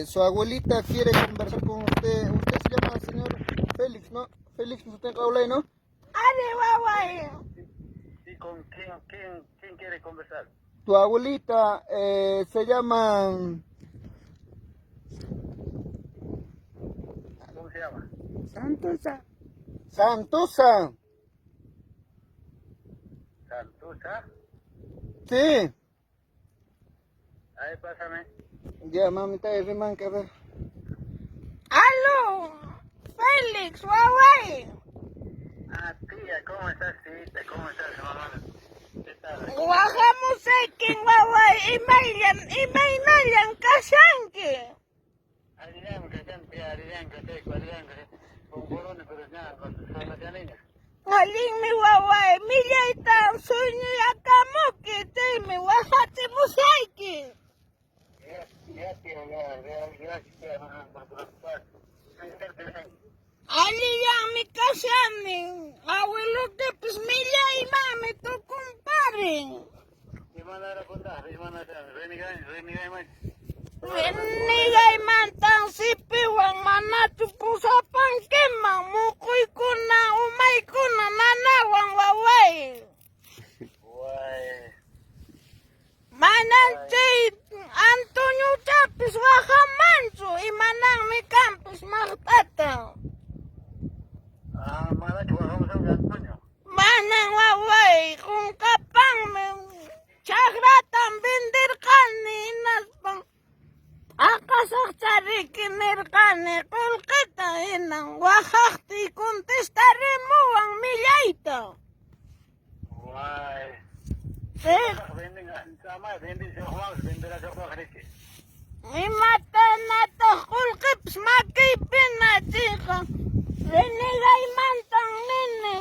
Su abuelita quiere conversar con usted. Usted se llama señor Félix, ¿no? Félix, usted habla, ¿no? ¡Ale, guagua! ¿Y con quién quiere conversar? Tu abuelita se llama... ¿Cómo se llama? Santosa. Santosa. ¿Santusa? Sí. Ahí pásame. Ya, mamita, es remanca, a ver. ¡Aló! ¡Félix, guagua! Ah, tía, ¿cómo estás, tita? ¿Cómo estás, mamá? ¿Qué tal? Guajamos aquí, guagua, imaginayan casanque. Arirán, que tía, arirán, que teco, arirán, que con corona, pero nada, con las niñas. Alin mi guagua, millaita, sueño yakamoke, te mi guajate musaiki. Ya, tía, ya, tía, mamá, por preocupar. Aliyan mi casani, abuelo que pues milla y mami, tu comparen. Hermana era contar, hermana era renigay, man. Nigay mantan si piwan manatu pusapan keman mukoy kuna umay kuna nanawan waway. Guay. Manante Antonio Chapis wajamanso y manang mi campus magtata. Ah, mala, que bajamos a un Antonio. Manang waway kung kapang chagratan vender kaninas pang akasak charikinir kani kulkita inang wajahti contestaré mo ang millaita. Guay. Venden, sama, venden, se Juan, venden la sopa greque. Mi mata na to kulkips makipin na chika. Renegay mantang nini.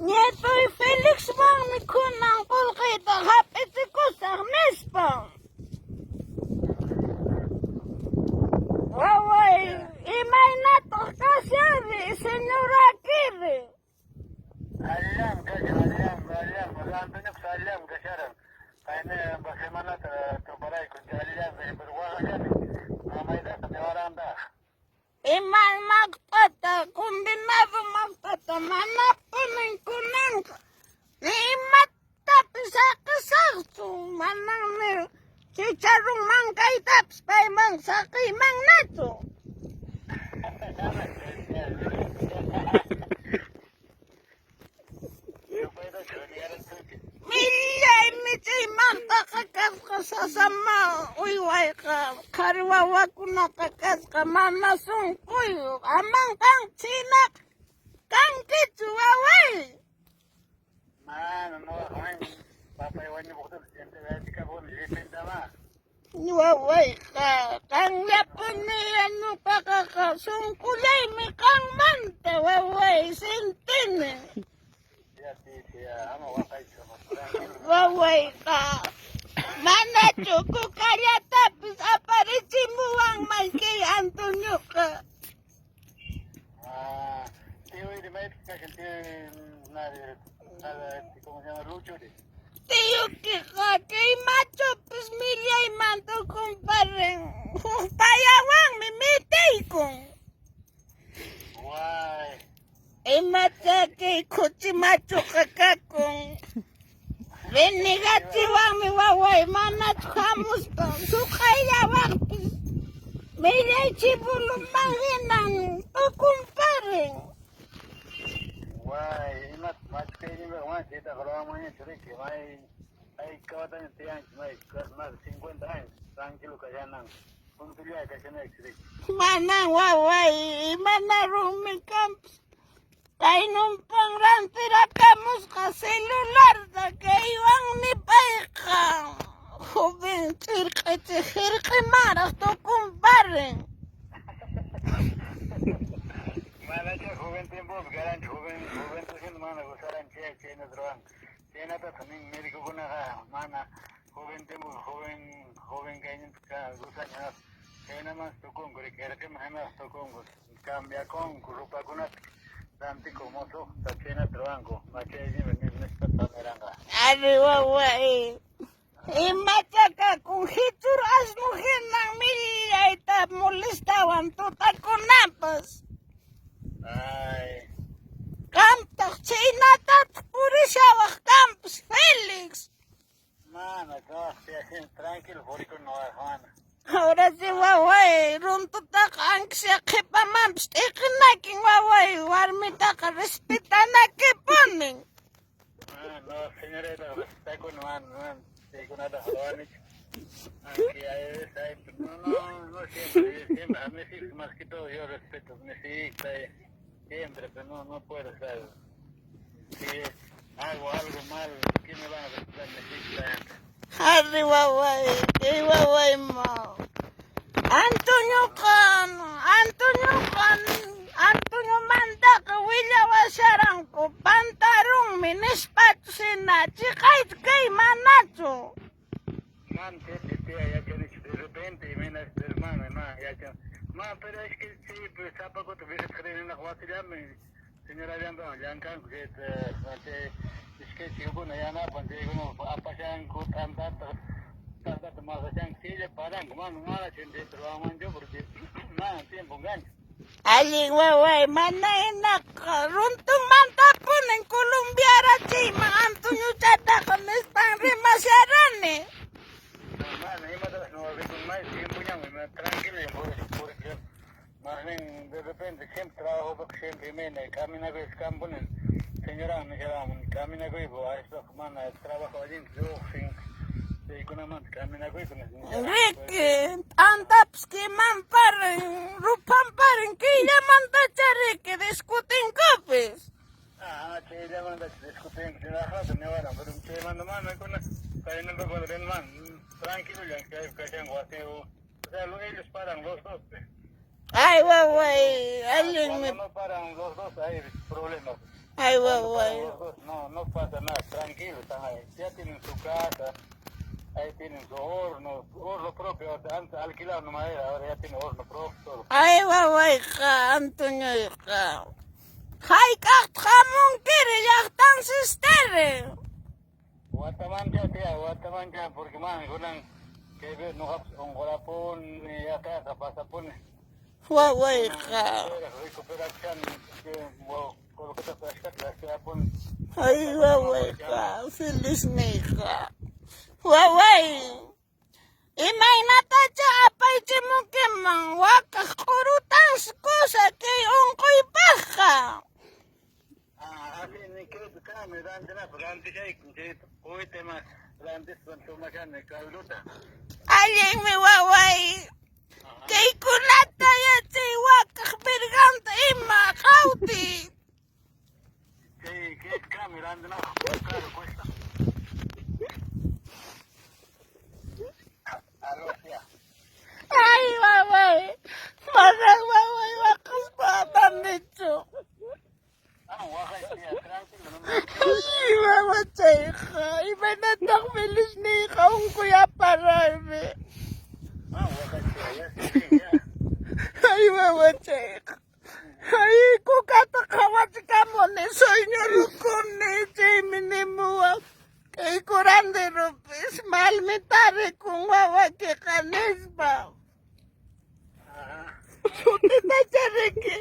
Nieto y Felix bang mi kunang kulkita hapit ko sa mespa. Waway, imay na to kasyari, senyora Kiri. Alam, Antonio, alam, kasaran. Kaya bagaimana terbarai kunci alam, berwarna kan. Ramai dah, tapi orang dah. Imay magtata, kombinado magtata, manapunin ko nang imatapis sakasakso, manang ni chicharong mangkay taps, pay mang sakay mang nato. Milay mitay manta kakas ka sama, uyway ka, kariwawa ko nakakas ka, manasong kuyo, amang kang sinak, kang kitsuwaway. No, Papa iwan niyo bukod, siyempre, hindi ka po, nilipinda ma. Waway ka, kang yapon ni ano pa kakasungkulay, may kang manta, waway, sintini. Siya, ama, wakay siya. Waway ka. Manacho ko kaya tapos aparecin mo ang may kay Antonio ka. Tío, y de maíz, que nada, ¿cómo se llama? Lucho, Tiyo ka kay macho pues milyay manto kumparen. Payawang mimitay kong. Guay. Mata kay kutsi macho kakakong. Renegatiwang mi waway manat kamus pa. Sukayawang milyay chibulong manginang to kumparen. Guay, más que ni me guay, si te acordabas mañana, que hay cabatanes de años, más de 50 años, tranquilo que ya no, un día que se me exige. Manang waway, manarong mi kamps. Kay nung pangrantira kamos ka selular na kaywang ni Paika. Joven, cirque maras to kumparen. Mana aja joven tiempo, garan joven tuh kan mana gusaran cek na droang. Cena tuh kening medico guna mana joven tiempo, joven kayaknya gusanya. Cena mas tukung, guri kira ke mana tukung gus. Cambia con rupa guna. Nanti como so, tachena droango, macam ini benar pameranga. Aduh waway. Imata ka kung hitur as muhin ng milya runtutakunapas. Ay, Qamtaq chaynatataq purishawaq kanpas, Félix. mana, no, estoy haciendo tranquilo, por eso no vas, mana. Ahora sí, waway, runtutaqa anksya qhipamanpas t'iqinakin, waway, warmitaqa respetanakipunin. Ah, no, señorita, está con man, estoy con nada, aquí hay, no, siempre, a mis hijos más que todo, yo respeto a mis hijos, siempre, pero no puedo, ¿sabes? Si hago algo mal, ¿quién me van a respetar mis hijos? Harri, waway, ma. Antonio mandaqa willawasharanku, pantarunmi nispatu sinachi, kay manachu. Man, tía, ya que de repente, mira, hermano, ya que... Man, pero es que sí, pues, tampoco te vienes a creer en la guatilla, señora Leandro, ya en campo, que es que si uno ya no, pues, uno, apachan, tanto más allá, sí, le paran, man, mala gente, pero man, yo, porque, man, tiempo, engaño. Allí, waway, manaynaqa, runtumantapunin Colombiara chayma, Antonio chataqa nispan rimasharani. Man, ahí no ve con más tiempo, ya, tranquilo, porque, más bien, de repente, siempre trabajo, porque siempre, me camina con el campo, señora, me quedamos, camina con el esto, man, trabajo allí, yo, sin, con una camina con el Ricky, antapski mamparin, rupamparin, mantacha discutin kopis. Ah, che, ya manda discutiendo, que la rato me van a ver un che mando mano con caen no con el man, tranquilo ya que tengo o sea, ellos paran los dos. Ay, waway, Cuando no paran los dos hay problemas. Ay, Cuando paran waway. los dos, no pasa nada, tranquilo, están ahí. Ya tienen su casa, ahí tienen su horno propio, antes alquilaron madera, ahora ya tienen horno propio, todo. Ay, waway, Antonio, Hay jamón quiere, ya tan sistere. Guatamanca, porque man, que ves, no un golapón, ya está, pasa pone. Waway, Recuperación, que, con lo que te pasa, pone. Ay, waway, feliz nija. Waway. Imaynatacha apaychimukiman, wakaq qurutas cosa que unquypaqa. Así ni creo que me dan de nada, porque antes hay que hoy tema, antes con tu macana, calduta. Allinmi waway. Kaykunata yachay wakaq pirqanta ima qawti. Sí, que es cámara, anda nada, claro, cuesta. Aló, tía. Ay, waway. Magal waway, wakaq patan dicho. Oaxaca, tía, tranquilo, no me... Ay, mamachayqa. Imanataq feliz nija unquyaparaymi. Oaxaca, ya. Ay, mamachayqa. Ay, kukata qhawachkamuni suyñurukuni chaymi nimuwan. Kay kurandirupis malmitari kun wawakiqa nispa. Sutitachariki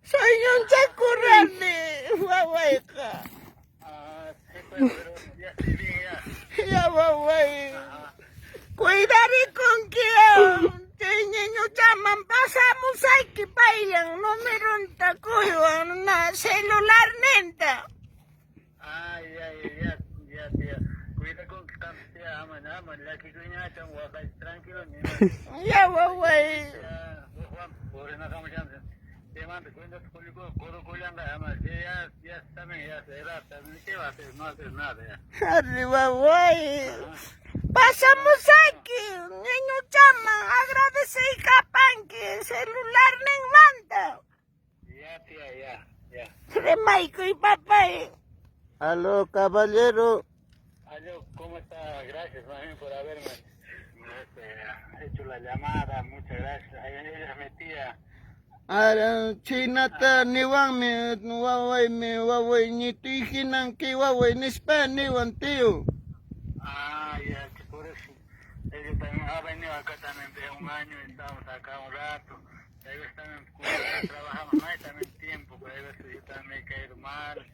suyñunchakurani wawayqa. Sí, pero ya estoy bien, ya. Ya waway. Cuidarikun chay niñuchaman pasamusayki payyan numerunta kuywan na celular ninta. Ya, tía. Cuida con que estamos, tía, aman, la que cuida, tan guapa, tranquilo, ni Ya waway. ya, Juan, por una cama chance. Te mando, cuida tu cólico, coro colanda, aman, ya también, ya se da, también, ¿qué va a hacer? No va a hacer nada, ya. Arri waway. Pasamusayki niñuchaman agradeciykapanki celular ninmanta. Ya, tía, ya. Remaykuy papay. Aló, caballero. Aló, ¿cómo está? Gracias, mami, por haberme hecho la llamada, muchas gracias. Ella es mi tía. Ara, chinata niwanmi, waway nitihinanki waway nispa niwan tío. Ya, que por eso, ellos también ha venido acá también de un año, estamos acá un rato. A veces también cuando trabajamos no hay también tiempo, pero a veces yo también me he caído mal.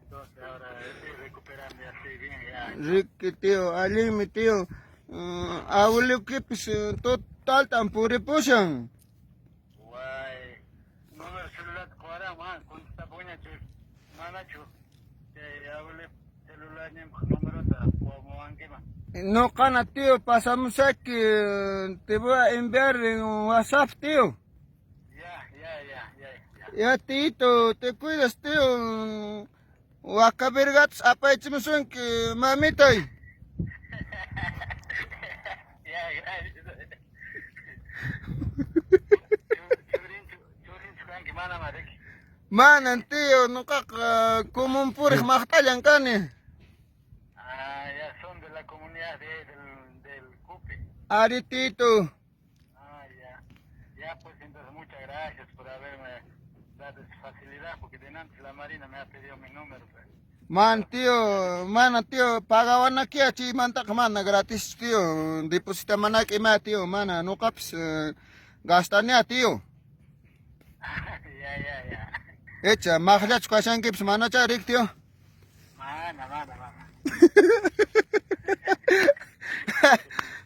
Entonces ahora estoy recuperando, ya estoy bien ya. Ricky, tío, alimi, tío. Abuelo, que pues, total, tan pure posan. Guay. Número celular kuara man, kun ta punya cu. Mana cu? Ya boleh celularnya número ta, mau angke mah. No, cana, tío, pasamos aquí. Te voy a enviar en WhatsApp, tío. Ya. Ya, tito, te cuidas, tío. Waka bergats, apa itu musuh que mamita? Ya, gracias. Curin sekarang gimana, Marek? Mana, tío, no caca, como un purich mahtalan kane. Ah, ya son de la comunidad del Cupe. Ari, tito. Ah, ya. Ya, pues entonces muchas gracias por haberme dado esa facilidad, porque de antes la Marina me ha pedido mi número. Pues. Mana, tío, pagawan na kia, chi mantak mana, gratis, tío. Deposita mana kima, tío, mana, no caps, gastannya, tío. Ya. Echa, mahjach, kwasan kips, mana charik, tío. Mana.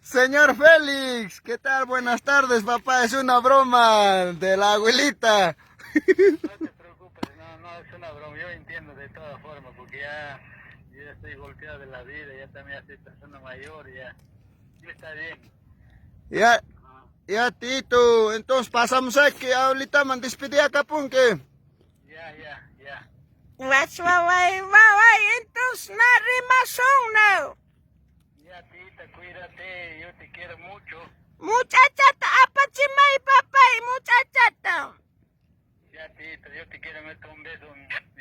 Señor Félix, ¿qué tal? Buenas tardes, papá. Es una broma de la abuelita. No te preocupes, no, es una broma. Yo entiendo de todas formas, porque yo ya estoy golpeado de la vida, ya también soy persona mayor, ya está bien. Ya, Tito. Entonces pasamos aquí. Ahorita me despedí acá, punque. Ya. Waway, entonces narimasong no. Ya, tita, cuídate, yo te quiero mucho. Muchachata, apachimay papay, muchachata. Ya, tita, yo te quiero meter un beso,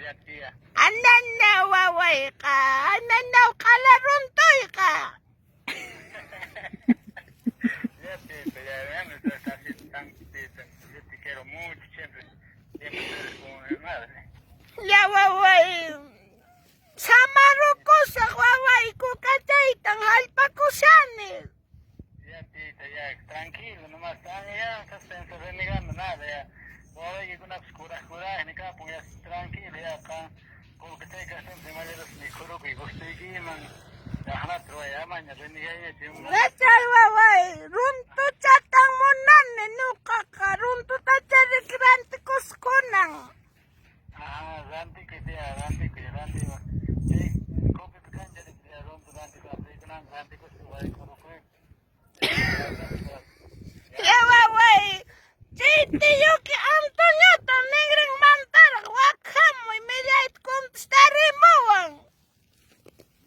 ya, tía. Anana, waway ka. Anana, kalaruntoy ka. Ya, tita, ya no estás así tan, tita. Yo te quiero mucho, siempre eres como mi madre. Ya, waway. Samarukusa, waway, kukachaytan, halpakusanes. Ya, tita, ya, tranquilo, nomás, ya no estás renegando nada, ya. Ahora hay una oscura, en el campo, ya, tranquilo, ya, acá, como que te casas, de manera, ni juro que guste aquí, man, ya, no te voy a mañana, renegando, ya, Gachay, waway, runtu chatang munane, nukaka, runtu tacharik ranti kuskunang. ah, ranti que sea, ranti, sí, copia de cancha, de que ranti, que se vaya, como fue. Ya, waway, chiti yuki Antonioto, negren mantar, wakamo, y mediait contestarimuan.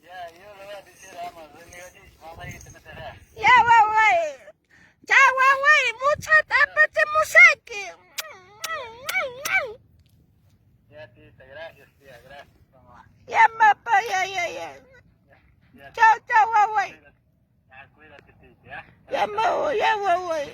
Ya, yo le voy a decir a Ama, renegando, mamá, y te meterá. Ya, waway, ya, waway, mucha tapache musaki. Ya, tita, gracias, tía, gracias, mamá. Ya, mapa, ya. Ya, Chao, waway. cuídate, tita, ya. Ya, waway.